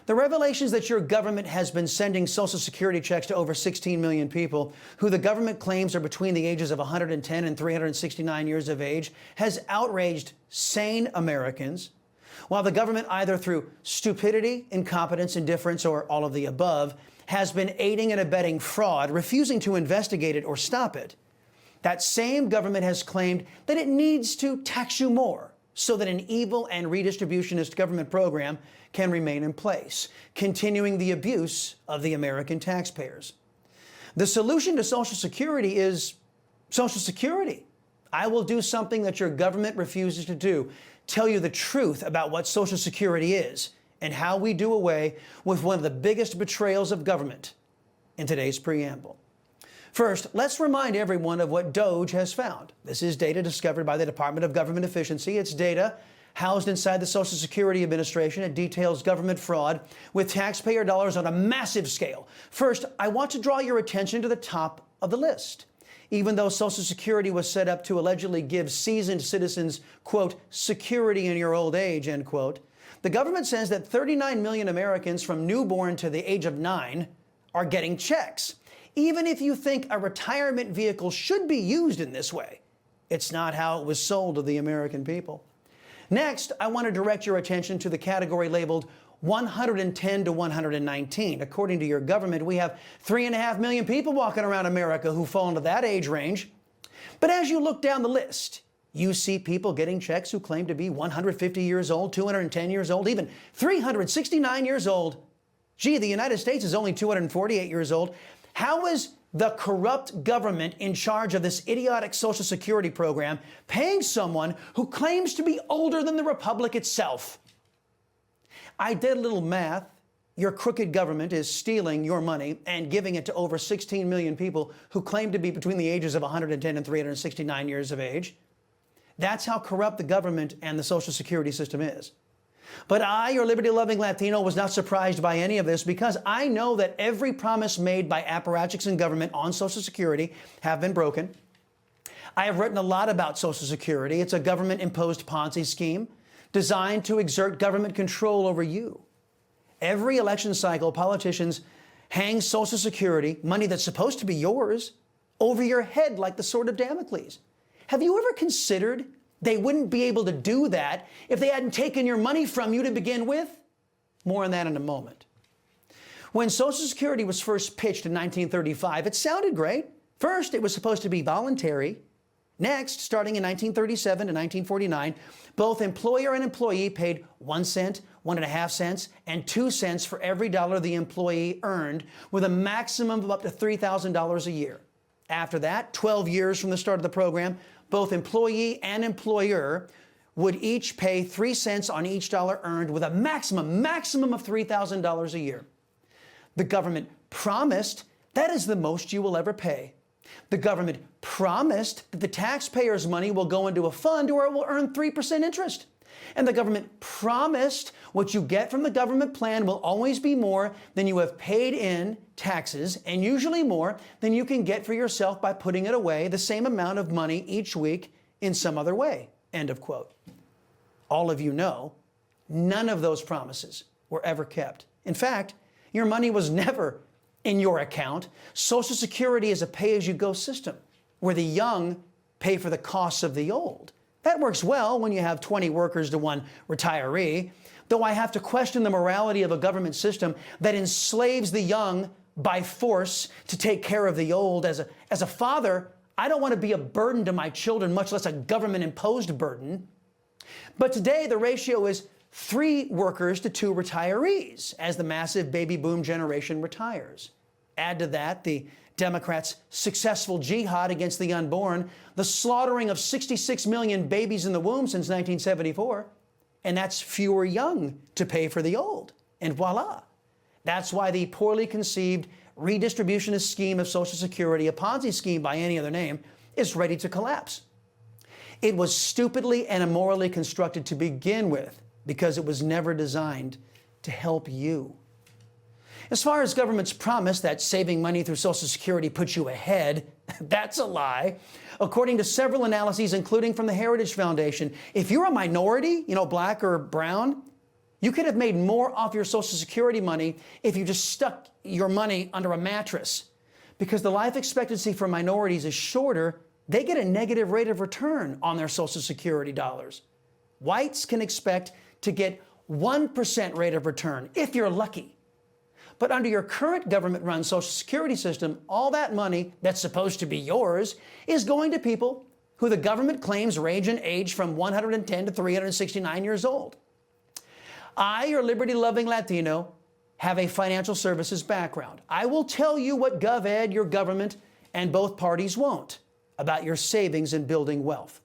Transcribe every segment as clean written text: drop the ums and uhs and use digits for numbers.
The revelations that your government has been sending Social Security checks to over 16 million people who the government claims are between the ages of 110 and 369 years of age has outraged sane Americans, while the government, either through stupidity, incompetence, indifference, or all of the above, has been aiding and abetting fraud, refusing to investigate it or stop it. That same government has claimed that it needs to tax you more so that an evil and redistributionist government program can remain in place, continuing the abuse of the American taxpayers. The solution to Social Security is Social Security. I will do something that your government refuses to do, tell you the truth about what Social Security is and how we do away with one of the biggest betrayals of government in today's preamble. First, let's remind everyone of what DOGE has found. This is data discovered by the Department of Government Efficiency. It's data housed inside the Social Security Administration. It details government fraud with taxpayer dollars on a massive scale. First, I want to draw your attention to the top of the list. Even though Social Security was set up to allegedly give seasoned citizens, quote, security in your old age, end quote, the government says that 39 million Americans from newborn to the age of 9 are getting checks. Even if you think a retirement vehicle should be used in this way, it's not how it was sold to the American people. Next, I want to direct your attention to the category labeled 110 to 119. According to your government, we have 3.5 million people walking around America who fall into that age range. But as you look down the list, you see people getting checks who claim to be 150 years old, 210 years old, even 369 years old. Gee, the United States is only 248 years old. How is the corrupt government in charge of this idiotic Social Security program paying someone who claims to be older than the Republic itself? I did a little math. Your crooked government is stealing your money and giving it to over 16 million people who claim to be between the ages of 110 and 369 years of age. That's how corrupt the government and the Social Security system is. But I, your liberty-loving Latino, was not surprised by any of this because I know that every promise made by apparatchiks in government on Social Security have been broken. I have written a lot about Social Security. It's a government-imposed Ponzi scheme designed to exert government control over you. Every election cycle, politicians hang Social Security, money that's supposed to be yours, over your head like the sword of Damocles. Have you ever considered they wouldn't be able to do that if they hadn't taken your money from you to begin with? More on that in a moment. When Social Security was first pitched in 1935, it sounded great. First, it was supposed to be voluntary. Next, starting in 1937 to 1949, both employer and employee paid 1 cent, 1.5 cents, and 2 cents for every dollar the employee earned, with a maximum of up to $3,000 a year. After that, 12 years from the start of the program, both employee and employer would each pay 3 cents on each dollar earned, with a maximum of $3,000 a year. The government promised that is the most you will ever pay. The government promised that the taxpayers' money will go into a fund where it will earn 3% interest. And the government promised what you get from the government plan will always be more than you have paid in taxes, and usually more than you can get for yourself by putting it away, the same amount of money each week in some other way. End of quote. All of you know, none of those promises were ever kept. In fact, your money was never in your account. Social Security is a pay-as-you-go system where the young pay for the costs of the old. That works well when you have 20 workers to 1 retiree, though I have to question the morality of a government system that enslaves the young by force to take care of the old. As a father, I don't want to be a burden to my children, much less a government-imposed burden. But today, the ratio is 3 workers to 2 retirees as the massive baby boom generation retires. Add to that the Democrats' successful jihad against the unborn, the slaughtering of 66 million babies in the womb since 1974, and that's fewer young to pay for the old. And voila. That's why the poorly conceived redistributionist scheme of Social Security, a Ponzi scheme by any other name, is ready to collapse. It was stupidly and immorally constructed to begin with because it was never designed to help you. As far as government's promise that saving money through Social Security puts you ahead, that's a lie. According to several analyses, including from the Heritage Foundation, if you're a minority, black or brown, You could have made more off your Social Security money if you just stuck your money under a mattress. Because the life expectancy for minorities is shorter, they get a negative rate of return on their Social Security dollars. Whites can expect to get 1% rate of return if you're lucky. But under your current government-run Social Security system, all that money that's supposed to be yours is going to people who the government claims range in age from 110 to 369 years old. I, your liberty-loving Latino, have a financial services background. I will tell you what GovEd, your government, and both parties won't about your savings and building wealth.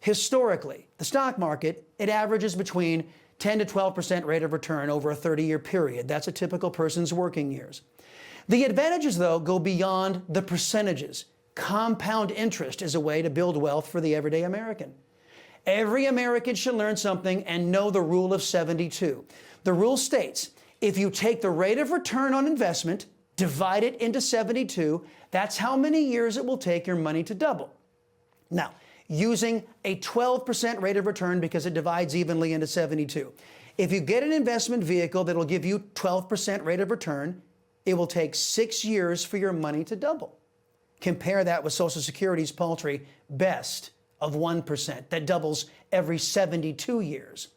Historically, the stock market, it averages between 10 to 12% rate of return over a 30-year period. That's a typical person's working years. The advantages, though, go beyond the percentages. Compound interest is a way to build wealth for the everyday American. Every American should learn something and know the rule of 72. The rule states, if you take the rate of return on investment, divide it into 72, that's how many years it will take your money to double. Now, using a 12% rate of return because it divides evenly into 72. If you get an investment vehicle that will give you 12% rate of return, it will take 6 years for your money to double. Compare that with Social Security's paltry best of 1% that doubles every 72 years.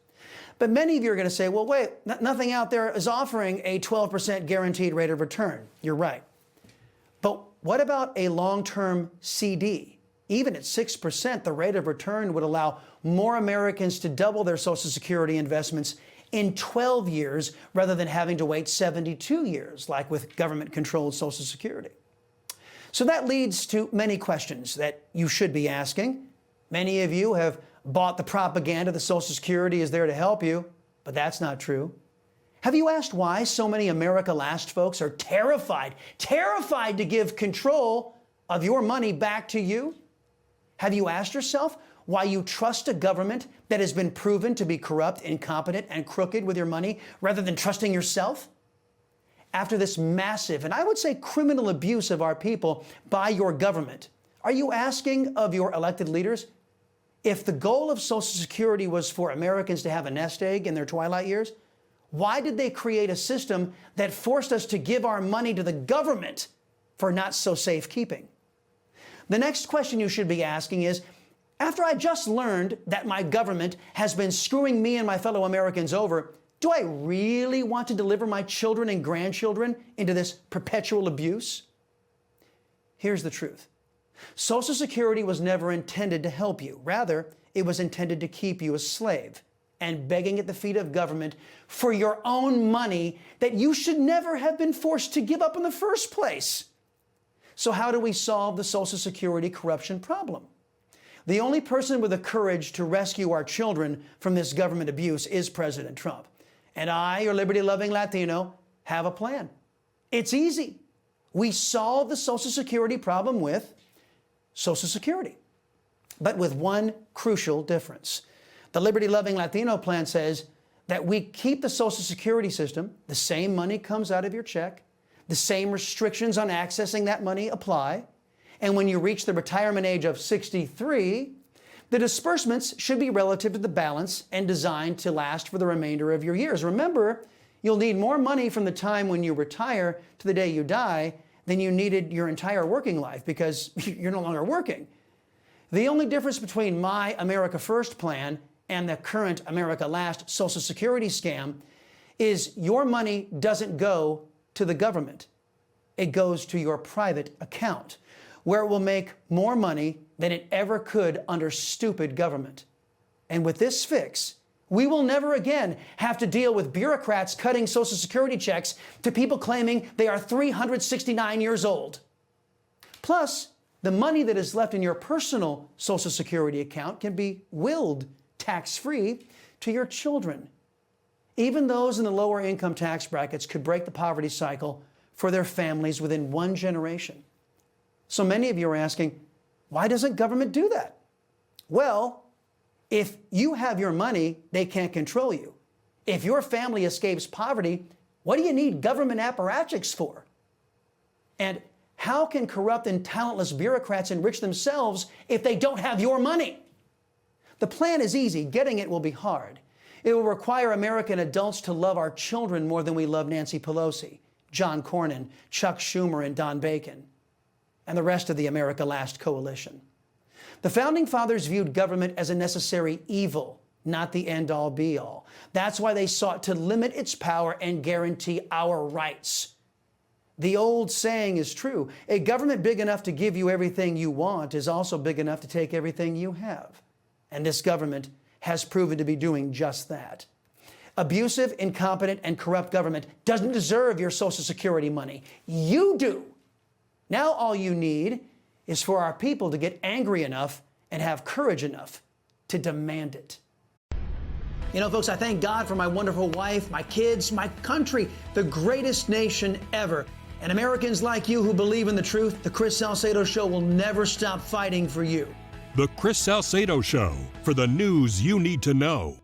But many of you are going to say, well, wait, nothing out there is offering a 12% guaranteed rate of return. You're right. But what about a long-term CD? Even at 6%, the rate of return would allow more Americans to double their Social Security investments in 12 years rather than having to wait 72 years, like with government-controlled Social Security. So that leads to many questions that you should be asking. Many of you have bought the propaganda that Social Security is there to help you, but that's not true. Have you asked why so many America Last folks are terrified to give control of your money back to you? Have you asked yourself why you trust a government that has been proven to be corrupt, incompetent, and crooked with your money rather than trusting yourself? After this massive, and I would say criminal abuse of our people by your government, are you asking of your elected leaders, if the goal of Social Security was for Americans to have a nest egg in their twilight years, why did they create a system that forced us to give our money to the government for not so safekeeping? The next question you should be asking is, after I just learned that my government has been screwing me and my fellow Americans over, do I really want to deliver my children and grandchildren into this perpetual abuse? Here's the truth. Social Security was never intended to help you. Rather, it was intended to keep you a slave and begging at the feet of government for your own money that you should never have been forced to give up in the first place. So how do we solve the Social Security corruption problem? The only person with the courage to rescue our children from this government abuse is President Trump. And I, your liberty-loving Latino, have a plan. It's easy. We solve the Social Security problem with Social Security, but with one crucial difference. The liberty-loving Latino plan says that we keep the Social Security system, the same money comes out of your check, the same restrictions on accessing that money apply, and when you reach the retirement age of 63, the disbursements should be relative to the balance and designed to last for the remainder of your years. Remember, you'll need more money from the time when you retire to the day you die than you needed your entire working life because you're no longer working. The only difference between my America First plan and the current America Last Social Security scam is your money doesn't go to the government. It goes to your private account, where it will make more money than it ever could under stupid government. And with this fix, we will never again have to deal with bureaucrats cutting Social Security checks to people claiming they are 369 years old. Plus, the money that is left in your personal Social Security account can be willed tax-free to your children. Even those in the lower income tax brackets could break the poverty cycle for their families within one generation. So many of you are asking, why doesn't government do that? Well, if you have your money, they can't control you. If your family escapes poverty, what do you need government apparatchiks for? And how can corrupt and talentless bureaucrats enrich themselves if they don't have your money? The plan is easy. Getting it will be hard. It will require American adults to love our children more than we love Nancy Pelosi, John Cornyn, Chuck Schumer, and Don Bacon, and the rest of the America Last coalition. The Founding Fathers viewed government as a necessary evil, not the end-all be-all. That's why they sought to limit its power and guarantee our rights. The old saying is true: a government big enough to give you everything you want is also big enough to take everything you have. And this government has proven to be doing just that. Abusive, incompetent, and corrupt government doesn't deserve your Social Security money. You do. Now all you need is for our people to get angry enough and have courage enough to demand it. You know, folks, I thank God for my wonderful wife, my kids, my country, the greatest nation ever. And Americans like you who believe in the truth, the Chris Salcedo Show will never stop fighting for you. The Chris Salcedo Show, for the news you need to know.